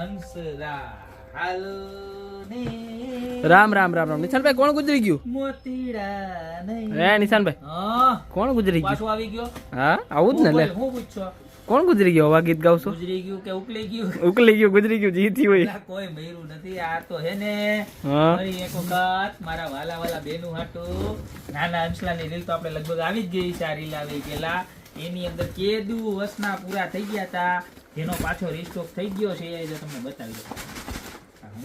હંસરા હાલો ને રામ રામ રામ રામ. નિશાનભાઈ કોણ ગુજરી ગયું? મોતીડા નહીં. હે નિશાનભાઈ હા કોણ ગુજરી ગયું? પાછો આવી ગયો. હા આવું જ ને લે. હું પૂછો કોણ ગુજરી ગયો? હવા ગીત ગાવશો? ગુજરી ગયું કે ઉકલી ગયું? ઉકલી ગયું, ગુજરી ગયું, જીતી હોય. પેલા કોઈ મર્યું નથી. આ તો હે ને હા ફરી એક વખત મારા વાલા વાલા બેનું હાટું નાના અંશલાની રીલ તો આપણે લગભગ આવી જ ગઈ છે. આ રીલ આવી ગયેલા એની અંદર કેદુ વસના પૂરા થઈ ગયા હતા, જેનો પાછો રીસ્ટોક થઈ ગયો છે. એ જો તમને બતાવી દઉં.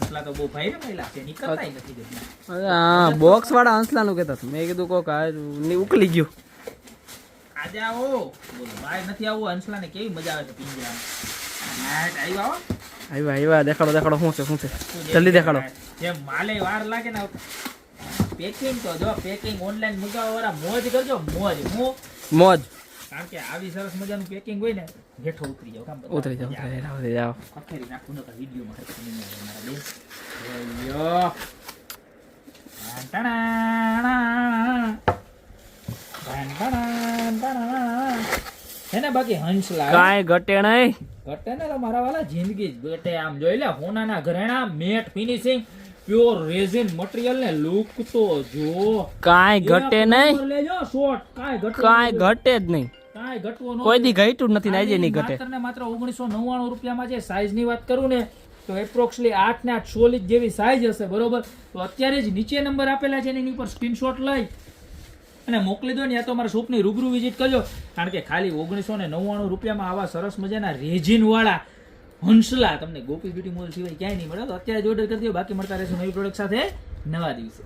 અંશલા તો બહુ ભાઈ રમેલા છે, નીકળતાય નથી જતા. હા બોક્સ વાળા હંસલાનું કહેતા હતા. મેં કીધું કોક ઉકલી ગયું. આજે આવો બોલો ભાઈ નથી આવું. અંશલાને કેવી મજા આવે છે પિંજરામાં. આવ્યા હો. આવ્યા આવ્યા. દેખાડો દેખાડો. શું છે જલ્દી દેખાડો. જેમ માલે વાર લાગે ને પેકિંગ તો જો પેકિંગ ઓનલાઈન મંગાવવા વાળા મોજ કરજો. મોજ હું મોજ. કારણ કે આવી સરસ મજાનું પેકિંગ હોય ને હેઠો ઉતરી જાવ. કામ ઉતરી જાઓ ઉતરી જાઓ. અખેરી નાખું નકર વિડીયોમાં યો હે ને બાકી હંસલા કાંઈ ઘટે નહીં. ઘટે ને તો મારા વાલા જિંદગી જ ઘટે. આમ જોઈ લે હોનાના ઘરેણા matte finishing pure resin material ને લુક તો જો કાંઈ ઘટે નહીં. લેજો શોર્ટ કાંઈ ઘટે કાંઈ ઘટે જ નહીં. કાંઈ ઘટવો ન કોઈ દી ઘટ્યું જ નથી ને આજે નહીં ઘટે. માત્ર ને માત્ર 1999 રૂપિયામાં જે સાઈઝ ની વાત કરું ને તો એપ્રોક્સલી 8 ને 8 સોલિડ જેવી સાઈઝ હશે. બરોબર તો અત્યારે જ નીચે નંબર આપેલા છે એની ઉપર સ્ક્રીનશોટ લઈ અને મોકલી દો ને, યા તો અમારા શોપની રૂબરૂ વિઝિટ કરજો. કારણ કે ખાલી 1999 રૂપિયામાં આવા સરસ મજાના રેઝિન વાળા હંસલા તમને ગોપી બ્યુટી મોલ સિવાય ક્યાંય નહીં મળે. તો અત્યારે જ ઓર્ડર કરી દો. બાકી મળતા રહેશું નવી પ્રોડક્ટ સાથે નવા દિવસે.